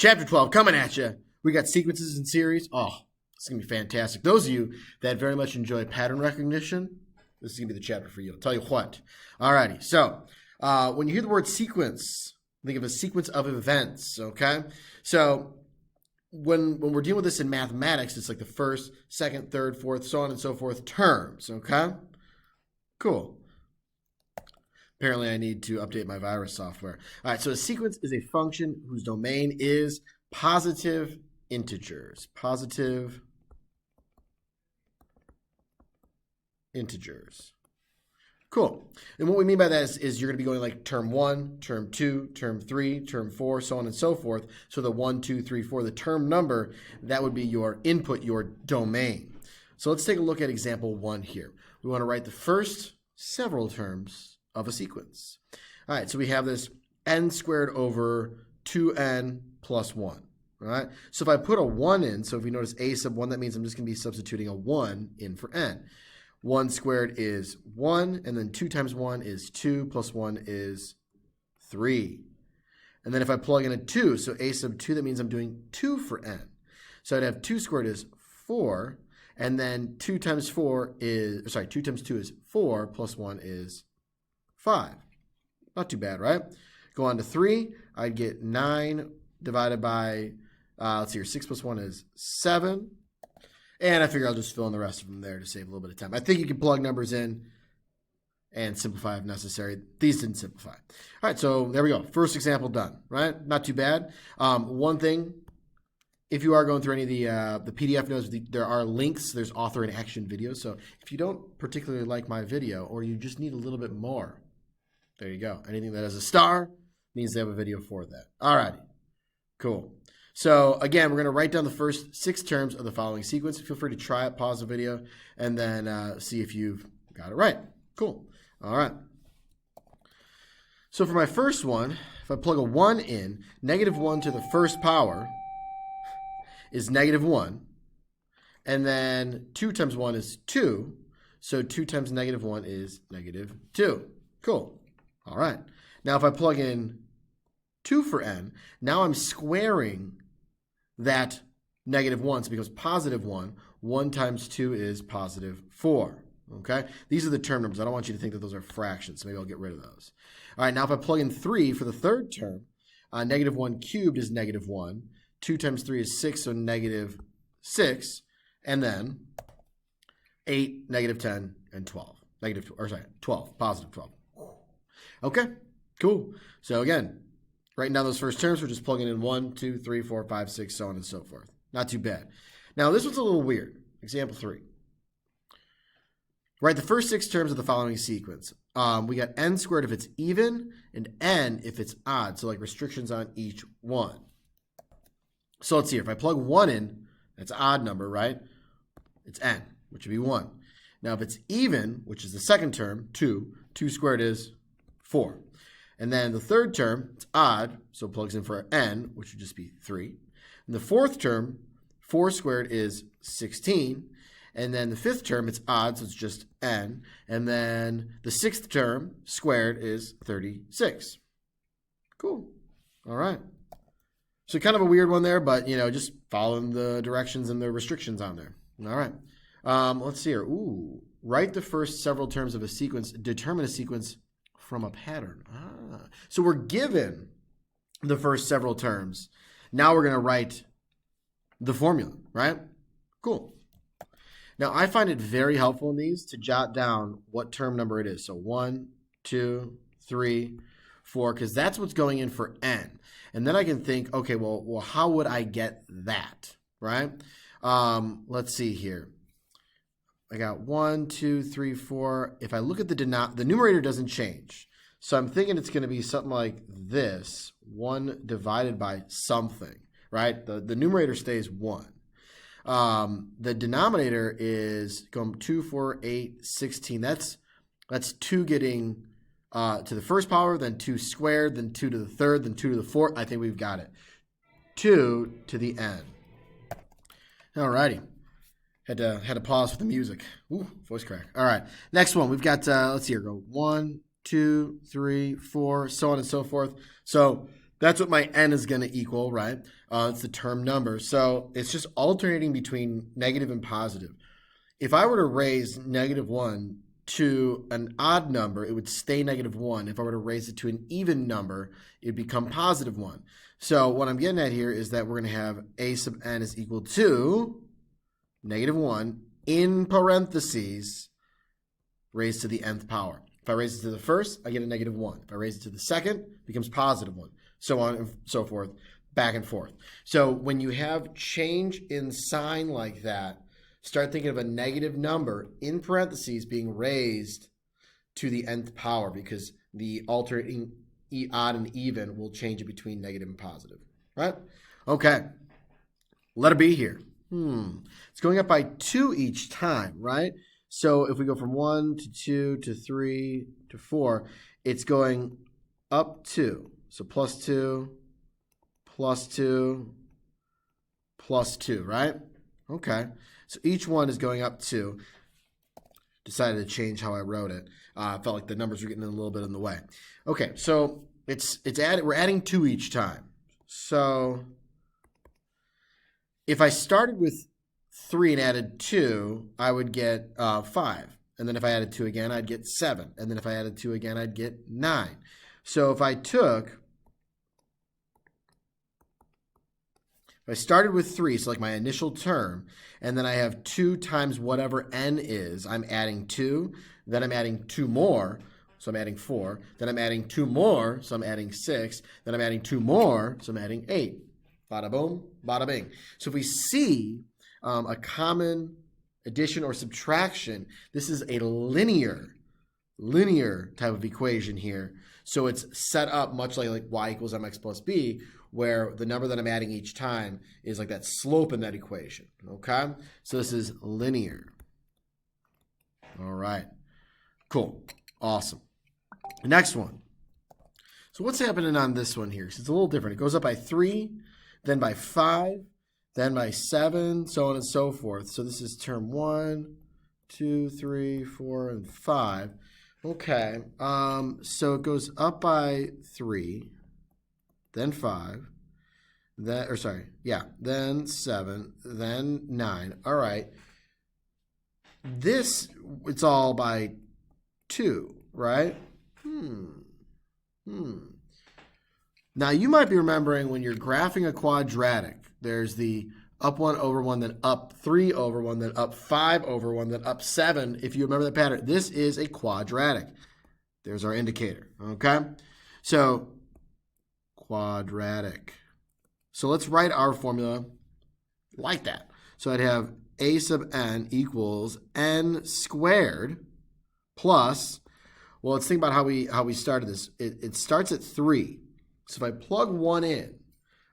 Chapter 12 coming at you. We got sequences and series. Oh, it's going to be fantastic. Those of you that very much enjoy pattern recognition, this is going to be the chapter for you. I'll tell you what. Alrighty, so when you hear the word sequence, think of a sequence of events, okay? So when we're dealing with this in mathematics, it's like the first, second, third, fourth, so on and so forth terms, okay? Cool. Apparently, I need to update my virus software. All right, so a sequence is a function whose domain is positive integers. Positive integers. Cool. And what we mean by that is you're going to be going like term 1, term 2, term 3, term 4, so on and so forth. So the 1, 2, 3, 4, the term number, that would be your input, your domain. So let's take a look at example 1 here. We want to write the first several terms of a sequence. All right, so we have this n squared over 2n plus 1. All right, so if I put a 1 in, so if you notice a sub 1, that means I'm just going to be substituting a 1 in for n. 1 squared is 1, and then 2 times 1 is 2, plus 1 is 3. And then if I plug in a 2, so a sub 2, that means I'm doing 2 for n. So I'd have 2 squared is 4, and then 2 times 2 is 4, plus 1 is 5. Not too bad, right? Go on to 3. I'd get 9 divided by, let's see here, 6 plus 1 is 7. And I figure I'll just fill in the rest of them there to save a little bit of time. I think you can plug numbers in and simplify if necessary. These didn't simplify. All right, so there we go. First example done, right? Not too bad. One thing, if you are going through any of the PDF notes, there are links. There's author and action videos. So if you don't particularly like my video or you just need a little bit more, there you go. Anything that has a star means they have a video for that. All righty. Cool. So again, we're going to write down the first 6 terms of the following sequence. Feel free to try it, pause the video, and then see if you've got it right. Cool. All right. So for my first one, if I plug a 1 in, -1 to the first power is -1. And then 2 times 1 is 2. So 2 times -1 is -2. Cool. All right. Now if I plug in 2 for n, now I'm squaring that -1, so it becomes +1. 1 times 2 is +4. Okay? These are the term numbers. I don't want you to think that those are fractions, so maybe I'll get rid of those. All right, now if I plug in 3 for the third term, -1 cubed is -1. 2 times 3 is 6, so -6. And then 8, -10, and 12. 12, +12. Okay, cool. So again, writing down those first terms, we're just plugging in 1, 2, 3, 4, 5, 6, so on and so forth. Not too bad. Now this one's a little weird. Example 3. Write the first 6 terms of the following sequence. We got n squared if it's even and n if it's odd. So like restrictions on each one. So let's see here. If I plug 1 in, that's an odd number, right? It's n, which would be 1. Now if it's even, which is the second term, 2. 2 squared is 4. And then the third term, it's odd, so it plugs in for n, which would just be 3. And the fourth term, 4 squared is 16. And then the fifth term, it's odd, so it's just n. And then the sixth term, squared, is 36. Cool. All right. So kind of a weird one there, but, you know, just following the directions and the restrictions on there. All right. Let's see here. Ooh. Write the first several terms of a sequence. Determine a sequence from a pattern. So we're given the first several terms. Now we're going to write the formula, right? Cool. Now I find it very helpful in these to jot down what term number it is. So 1, 2, 3, 4, because that's what's going in for n. And then I can think, okay, well, how would I get that, right? Let's see here. I got 1, 2, 3, 4. If I look at the numerator doesn't change. So I'm thinking it's going to be something like this, 1 divided by something, right? The numerator stays 1. The denominator is going 2, 4, 8, 16. That's 2 getting to the first power, then 2 squared, then 2 to the third, then 2 to the fourth. I think we've got it. 2 to the n. All righty. Had to pause for the music. Ooh, voice crack. All right. Next one. We've got, let's see here. Go 1, 2, 3, 4, so on and so forth. So That's what my n is going to equal, right? It's the term number. So it's just alternating between negative and positive. If I were to raise -1 to an odd number, it would stay -1. If I were to raise it to an even number, it would become +1. So what I'm getting at here is that we're going to have a sub n is equal to -1 in parentheses raised to the nth power. If I raise it to the first, I get a -1. If I raise it to the second, it becomes +1. So on and so forth, back and forth. So when you have change in sign like that, start thinking of a negative number in parentheses being raised to the nth power, because the alternating odd and even will change it between negative and positive, right? Okay, letter B here. It's going up by 2 each time, right? So if we go from 1 to 2 to 3 to 4, it's going up 2. So +2, +2, +2, right? Okay. So each one is going up 2. Decided to change how I wrote it. I felt like the numbers were getting a little bit in the way. Okay, so we're adding 2 each time. So if I started with 3 and added 2, I would get 5. And then if I added 2 again, I'd get 7. And then if I added 2 again, I'd get 9. So if I started with 3, so like my initial term, and then I have 2 times whatever n is, I'm adding 2, then I'm adding 2 more, so I'm adding 4, then I'm adding 2 more, so I'm adding 6, then I'm adding 2 more, so I'm adding 8. Bada boom, bada bing. So if we see a common addition or subtraction, this is a linear type of equation here. So it's set up much like y equals mx plus b, where the number that I'm adding each time is like that slope in that equation, okay? So this is linear. All right, cool, awesome. Next one. So what's happening on this one here? 'Cause it's a little different. It goes up by 3, then by 5, then by 7, so on and so forth. So this is term 1, 2, 3, 4, and 5. Okay, so it goes up by 3, then 5, then 7, then 9. All right. It's all by 2, right? Now, you might be remembering when you're graphing a quadratic, there's the up 1 over 1, then up 3 over 1, then up 5 over 1, then up 7. If you remember the pattern, this is a quadratic. There's our indicator, okay? So, quadratic. So let's write our formula like that. So I'd have a sub n equals n squared plus, well, let's think about how we started this. It starts at 3. So if I plug 1 in,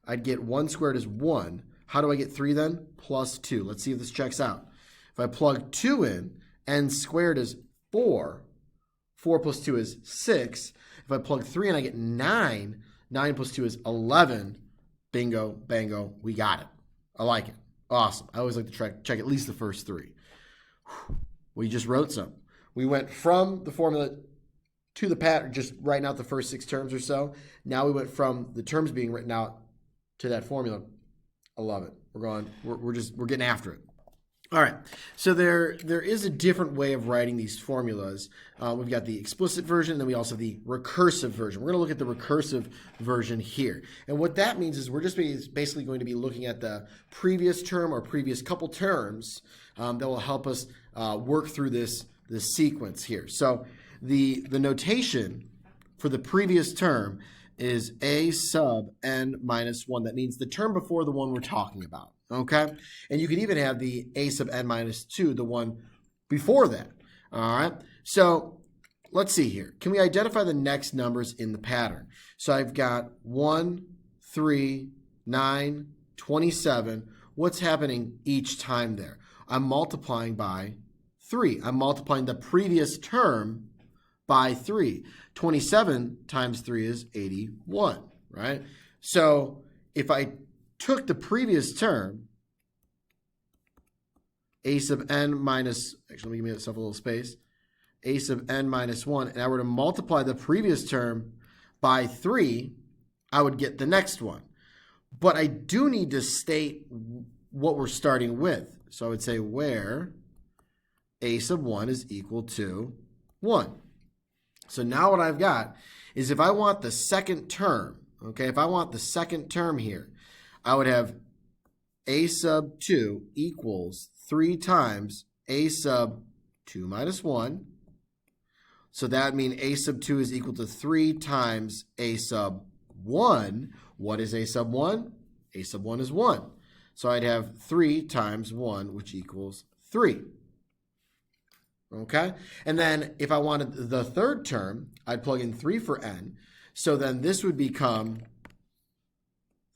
I'd get 1 squared is 1. How do I get 3 then? Plus 2. Let's see if this checks out. If I plug 2 in, n squared is 4. 4 plus 2 is 6. If I plug 3 in, I get 9. 9 plus 2 is 11. Bingo, bango, we got it. I like it. Awesome. I always like to check at least the first 3. We just wrote some. We went from the formula to the pattern, just writing out the first 6 terms or so. Now we went from the terms being written out to that formula. I love it. We're getting after it. All right. So there is a different way of writing these formulas. We've got the explicit version, and then we also have the recursive version. We're going to look at the recursive version here. And what that means is we're just basically going to be looking at the previous term or previous couple terms that will help us work through this sequence here. So the notation for the previous term is a sub n minus 1. That means the term before the one we're talking about, okay? And you can even have the a sub n minus 2, the one before that, all right? So let's see here. Can we identify the next numbers in the pattern? So I've got 1, 3, 9, 27. What's happening each time there? I'm multiplying by 3. I'm multiplying the previous term by 3. 27 times 3 is 81, right? So if I took the previous term, a sub n minus, actually let me give myself a little space, a sub n minus 1, and I were to multiply the previous term by 3, I would get the next one. But I do need to state what we're starting with. So I would say where a sub 1 is equal to 1. So now what I've got is if I want the second term, okay, if I want the second term here, I would have a sub 2 equals 3 times a sub 2 minus 1. So that means a sub 2 is equal to 3 times a sub 1. What is a sub 1? A sub 1 is 1. So I'd have 3 times 1, which equals 3. Okay? And then if I wanted the third term, I'd plug in 3 for n. So then this would become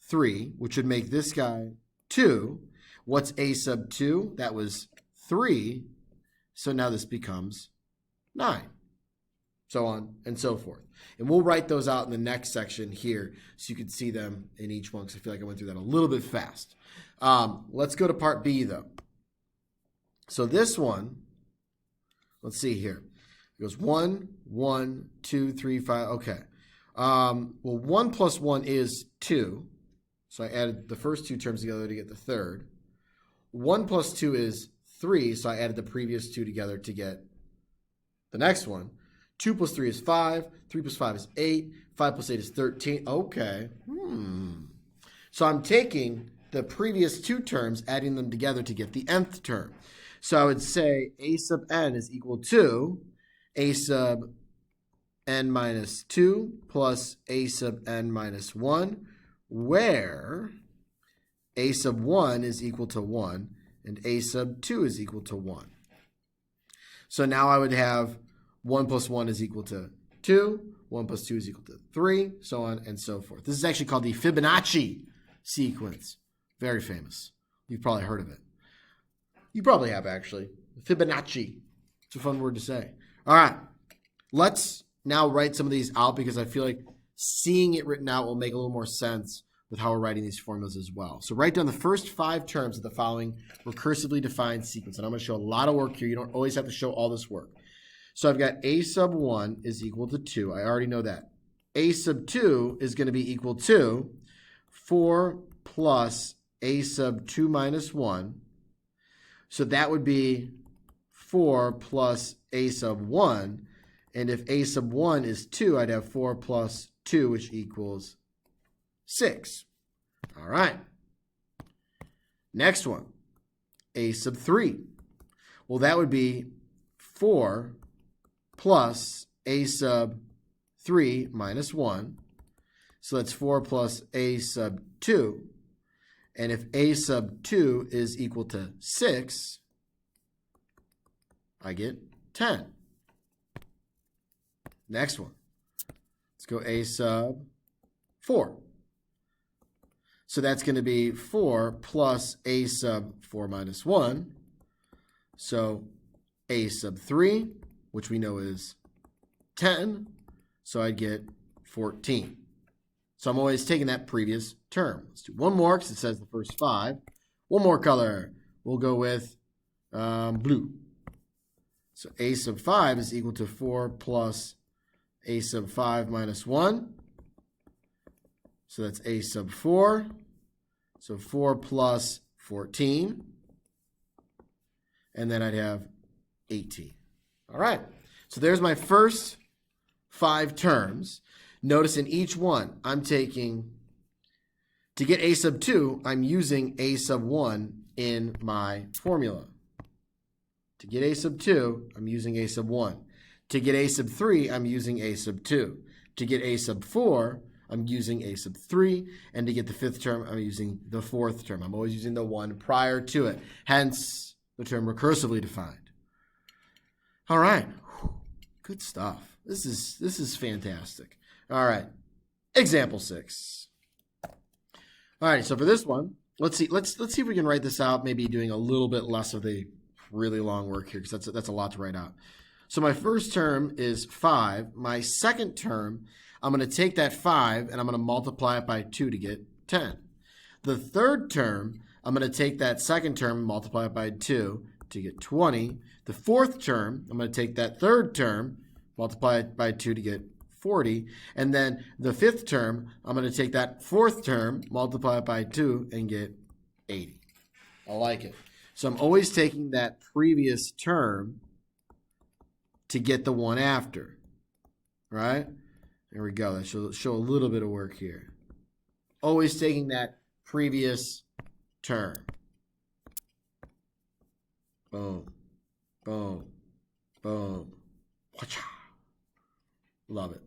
3, which would make this guy 2. What's a sub 2? That was 3. So now this becomes 9. So on and so forth. And we'll write those out in the next section here so you can see them in each one because I feel like I went through that a little bit fast. Let's go to part B though. So this one, let's see here. It goes 1, 1, 2, 3, 5. Okay. Well, 1 plus 1 is 2. So I added the first two terms together to get the third. 1 plus 2 is 3. So I added the previous two together to get the next one. 2 plus 3 is 5. 3 plus 5 is 8. 5 plus 8 is 13. Okay. So I'm taking the previous two terms, adding them together to get the nth term. So I would say a sub n is equal to a sub n minus 2 plus a sub n minus 1, where a sub 1 is equal to 1 and a sub 2 is equal to 1. So now I would have 1 plus 1 is equal to 2, 1 plus 2 is equal to 3, so on and so forth. This is actually called the Fibonacci sequence. Very famous. You've probably heard of it. You probably have, actually. Fibonacci. It's a fun word to say. All right. Let's now write some of these out because I feel like seeing it written out will make a little more sense with how we're writing these formulas as well. So write down the first 5 terms of the following recursively defined sequence. And I'm going to show a lot of work here. You don't always have to show all this work. So I've got a sub 1 is equal to 2. I already know that. A sub 2 is going to be equal to 4 plus a sub 2 minus 1. So that would be 4 plus a sub 1. And if a sub 1 is 2, I'd have 4 plus 2, which equals 6. All right. Next one, a sub 3. Well, that would be 4 plus a sub 3 minus 1. So that's 4 plus a sub 2. And if a sub 2 is equal to 6, I get 10. Next one. Let's go a sub 4. So that's going to be 4 plus a sub 4 minus 1. So a sub 3, which we know is 10. So I'd get 14. So I'm always taking that previous term. Let's do one more because it says the first 5. One more color. We'll go with blue. So a sub 5 is equal to 4 plus a sub 5 minus 1. So that's a sub 4. So 4 plus 14. And then I'd have 18. All right. So there's my first 5 terms. Notice in each one, I'm taking, to get a sub 2, I'm using a sub 1 in my formula. To get a sub 2, I'm using a sub 1. To get a sub 3, I'm using a sub 2. To get a sub 4, I'm using a sub 3. And to get the 5th term, I'm using the 4th term. I'm always using the one prior to it. Hence, the term recursively defined. All right. Good stuff. This is fantastic. All right, example 6. All right, so for this one, let's see if we can write this out, maybe doing a little bit less of the really long work here because that's a lot to write out. So my first term is 5. My second term, I'm going to take that 5 and I'm going to multiply it by 2 to get 10. The third term, I'm going to take that second term and multiply it by 2 to get 20. The fourth term, I'm going to take that third term, multiply it by 2 to get 40. And then the fifth term, I'm going to take that fourth term, multiply it by 2, and get 80. I like it. So I'm always taking that previous term to get the one after, right? There we go. That should show a little bit of work here. Always taking that previous term. Boom, boom, boom. Love it.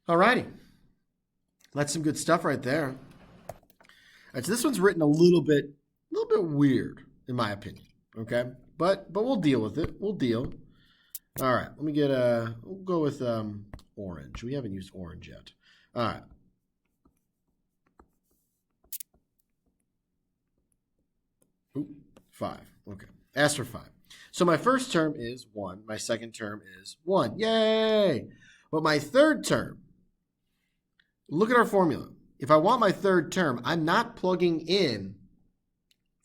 All righty. That's some good stuff right there. All right, so this one's written a little bit weird, in my opinion. Okay, but we'll deal with it. We'll deal. All right, let me get we'll go with orange. We haven't used orange yet. All right. Ooh, 5. Okay, ask for 5. So my first term is 1. My second term is 1. Yay! But my third term, look at our formula. If I want my third term, I'm not plugging in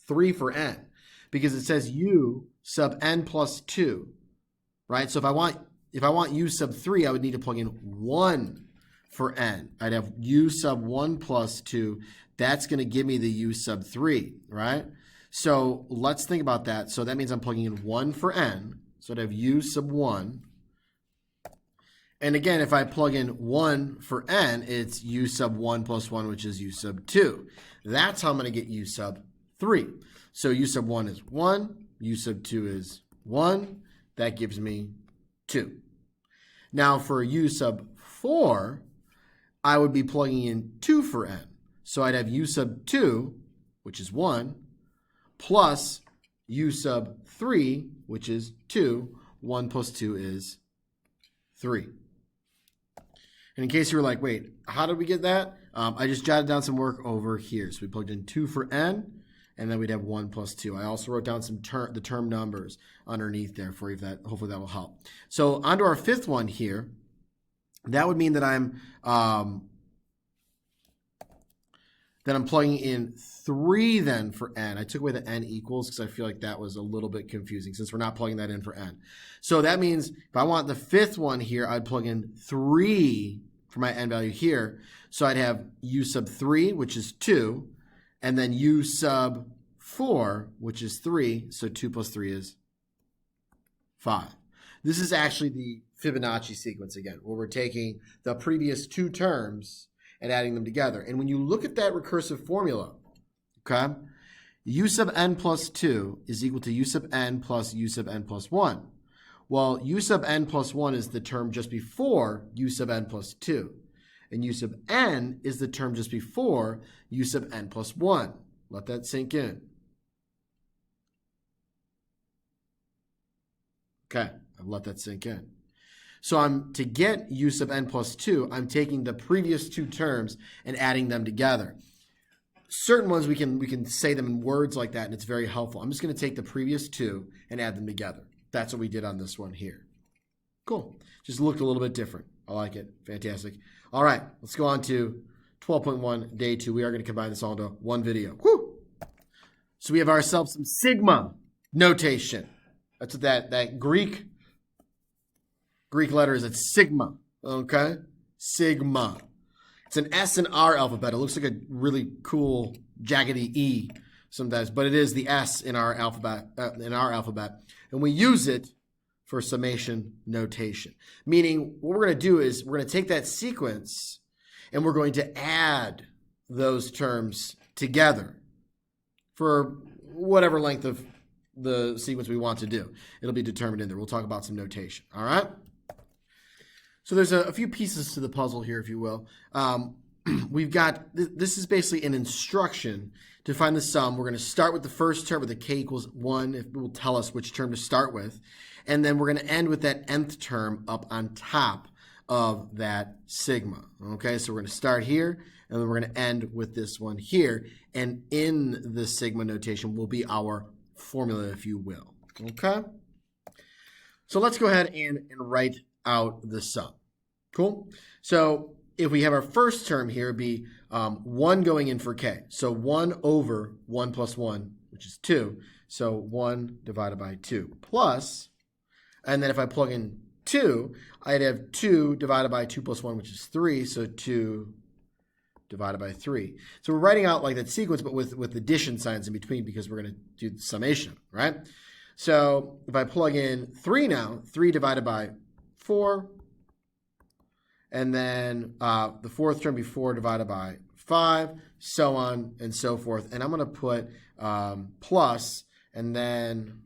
3 for n because it says u sub n plus 2, right? So if I want u sub 3, I would need to plug in 1 for n. I'd have u sub 1 plus 2. That's going to give me the u sub 3, right? So let's think about that. So that means I'm plugging in 1 for n. So I'd have u sub 1. And again, if I plug in 1 for n, it's u sub 1 plus 1, which is u sub 2. That's how I'm going to get u sub 3. So u sub 1 is 1. U sub 2 is 1. That gives me 2. Now for u sub 4, I would be plugging in 2 for n. So I'd have u sub 2, which is 1, plus u sub 3, which is 2. 1 plus 2 is 3. And in case you were like, wait, how did we get that? I just jotted down some work over here. So we plugged in 2 for n, and then we'd have 1 plus 2. I also wrote down some the term numbers underneath there for you. Hopefully that will help. So onto our fifth one here. That would mean that I'm plugging in 3 then for n. I took away the n equals because I feel like that was a little bit confusing since we're not plugging that in for n. So that means if I want the fifth one here, I'd plug in 3 for my n value here. So I'd have u sub 3, which is 2, and then u sub 4, which is 3. So 2 plus 3 is 5. This is actually the Fibonacci sequence again, where we're taking the previous 2 terms and adding them together. And when you look at that recursive formula, okay, u sub n plus 2 is equal to u sub n plus u sub n plus 1. Well, u sub n plus 1 is the term just before u sub n plus 2. And u sub n is the term just before u sub n plus 1. Let that sink in. Okay, I've let that sink in. So to get u sub n plus 2, I'm taking the previous 2 terms and adding them together. Certain ones we can say them in words like that, and it's very helpful. I'm just going to take the previous 2 and add them together. That's what we did on this one here. Cool. Just looked a little bit different. I like it. Fantastic. All right, let's go on to 12.1, day 2. We are going to combine this all into one video. Woo! So we have ourselves some sigma notation. That's what that Greek letter is. It's sigma. Okay? Sigma. It's an S and R alphabet. It looks like a really cool jaggedy E sometimes, but it is the S in our alphabet. And we use it for summation notation. Meaning what we're going to do is we're going to take that sequence and we're going to add those terms together for whatever length of the sequence we want to do. It'll be determined in there. We'll talk about some notation. All right? So there's a few pieces to the puzzle here, if you will. We've got, this is basically an instruction to find the sum. We're going to start with the first term with a k equals 1. It will tell us which term to start with. And then we're going to end with that nth term up on top of that sigma. Okay, so we're going to start here, and then we're going to end with this one here. And in the sigma notation will be our formula, if you will. Okay? So let's go ahead and write out the sum. Cool? So if we have our first term here be 1 going in for k. So 1 over 1 plus 1, which is 2. So 1 divided by 2 plus, and then if I plug in 2, I'd have 2 divided by 2 plus 1, which is 3. So 2 divided by 3. So we're writing out like that sequence, but with addition signs in between because we're going to do the summation, right? So if I plug in 3 now, 3 divided by 4, and then the fourth term be 4 divided by 5, so on and so forth. And I'm going to put plus, and then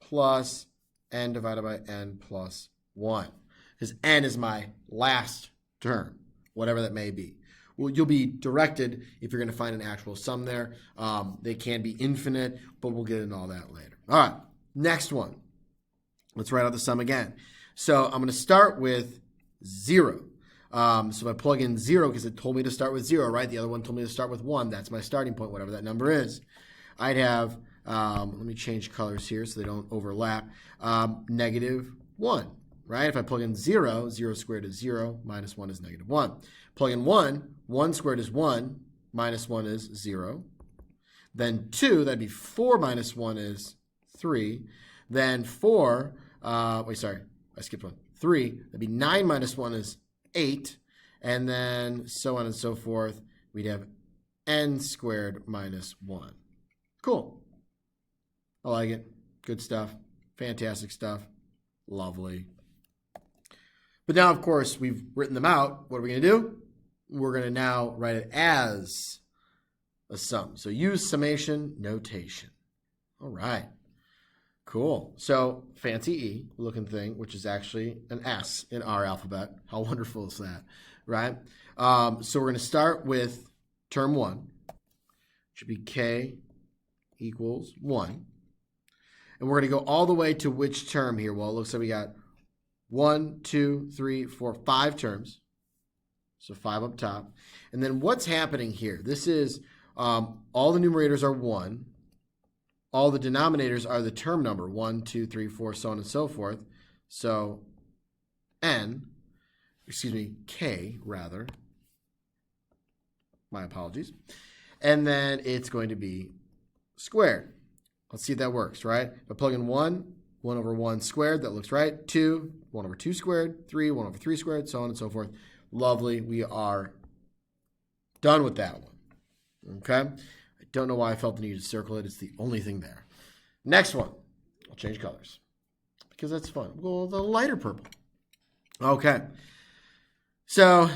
plus n divided by n plus 1, because n is my last term, whatever that may be. Well, you'll be directed if you're going to find an actual sum there. They can be infinite, but we'll get into all that later. All right, next one. Let's write out the sum again. So I'm going to start with 0. So if I plug in 0, because it told me to start with 0, right? The other one told me to start with 1. That's my starting point, whatever that number is. I'd have, let me change colors here so they don't overlap, negative 1, right? If I plug in 0, 0 squared is 0, minus 1 is negative 1. Plug in 1, 1 squared is 1, minus 1 is 0. Then 2, that'd be 4 minus 1 is 3. Then 4, I skipped 1. 3, that'd be 9 minus 1 is 8. And then so on and so forth. We'd have n squared minus 1. Cool. I like it. Good stuff. Fantastic stuff. Lovely. But now, of course, we've written them out. What are we going to do? We're going to now write it as a sum. So use summation notation. All right. Cool. So fancy E looking thing, which is actually an S in our alphabet. How wonderful is that, right? So we're going to start with term 1, which should be K equals 1. And we're going to go all the way to which term here? Well, it looks like we got 1, 2, 3, 4, 5 terms. So 5 up top. And then what's happening here? This is all the numerators are 1. All the denominators are the term number, 1, 2, 3, 4, so on and so forth. So K rather. My apologies. And then it's going to be squared. Let's see if that works, right? If I plug in 1, 1 over 1 squared, that looks right. 2, 1 over 2 squared. 3, 1 over 3 squared, so on and so forth. Lovely. We are done with that one. Okay? I don't know why I felt the need to circle it. It's the only thing there. Next one. I'll change colors because that's fun. We'll go with a lighter purple. Okay. So,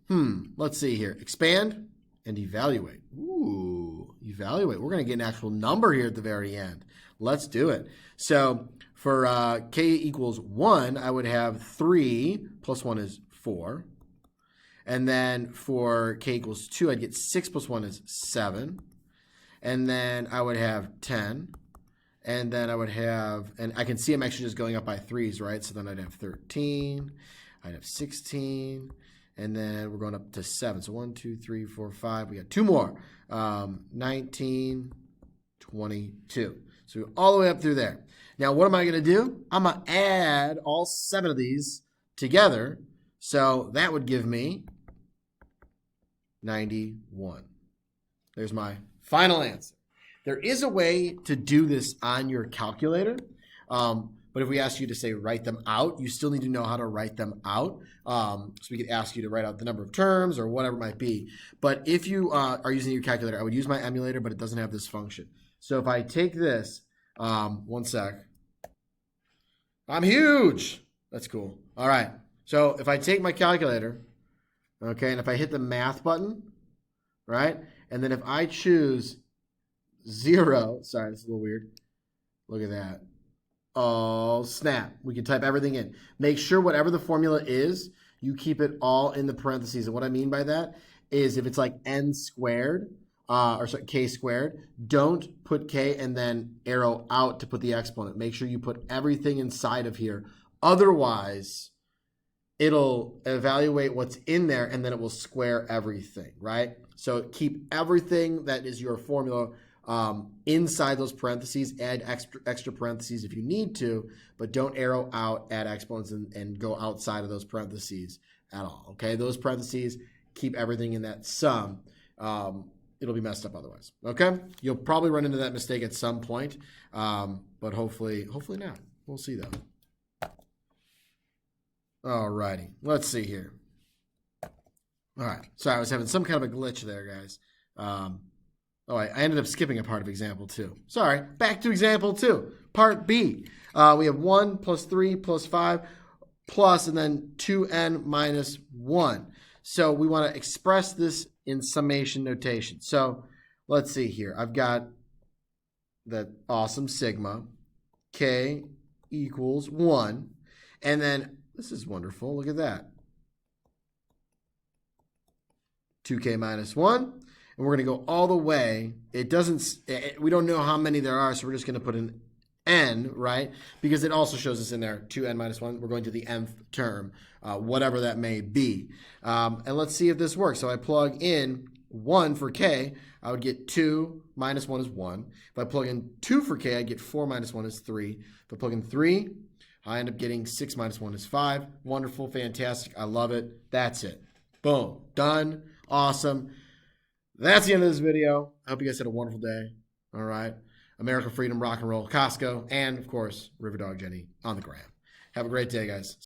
let's see here. Expand and evaluate. Ooh, evaluate. We're going to get an actual number here at the very end. Let's do it. So for K equals 1, I would have 3 plus 1 is 4. And then for K equals 2, I'd get 6 plus 1 is 7. And then I would have 10. And then I would have, and I can see I'm actually just going up by 3s, right? So then I'd have 13. I'd have 16. And then we're going up to 7. So 1, 2, 3, 4, 5. We got 2 more. 19, 22. So all the way up through there. Now, what am I going to do? I'm going to add all 7 of these together. So that would give me 91. There's my final answer. There is a way to do this on your calculator. But if we ask you to say write them out, you still need to know how to write them out. So we could ask you to write out the number of terms or whatever it might be. But if you are using your calculator, I would use my emulator, but it doesn't have this function. So if I take this, one sec. I'm huge. That's cool. All right. So if I take my calculator, okay, and if I hit the math button, right, and then if I choose 0, sorry, this is a little weird. Look at that. Oh, snap. We can type everything in. Make sure whatever the formula is, you keep it all in the parentheses. And what I mean by that is if it's like n squared, k squared, don't put k and then arrow out to put the exponent. Make sure you put everything inside of here. Otherwise, it'll evaluate what's in there and then it will square everything, right? So keep everything that is your formula inside those parentheses. Add extra parentheses if you need to, but don't arrow out, add exponents, and go outside of those parentheses at all, okay? Those parentheses, keep everything in that sum. It'll be messed up otherwise, okay? You'll probably run into that mistake at some point, but hopefully not. We'll see, though. All righty. Let's see here. All right. Sorry, I was having some kind of a glitch there, guys. I ended up skipping a part of example 2. Sorry. Back to example 2. Part B. We have 1 plus 3 plus 5 plus and then 2n minus 1. So we want to express this in summation notation. So let's see here. I've got that awesome sigma. K equals 1. And then, this is wonderful. Look at that. 2k minus 1. And we're going to go all the way. We don't know how many there are, so we're just going to put an n, right? Because it also shows us in there 2n minus 1. We're going to the nth term, whatever that may be. And let's see if this works. So I plug in 1 for k, I would get 2 minus 1 is 1. If I plug in 2 for k, I get 4 minus 1 is 3. If I plug in 3, I end up getting 6 minus 1 is 5. Wonderful, fantastic. I love it. That's it. Boom. Done. Awesome. That's the end of this video. I hope you guys had a wonderful day. All right. America, freedom, rock and roll, Costco, and, of course, Riverdog Jenny on the gram. Have a great day, guys.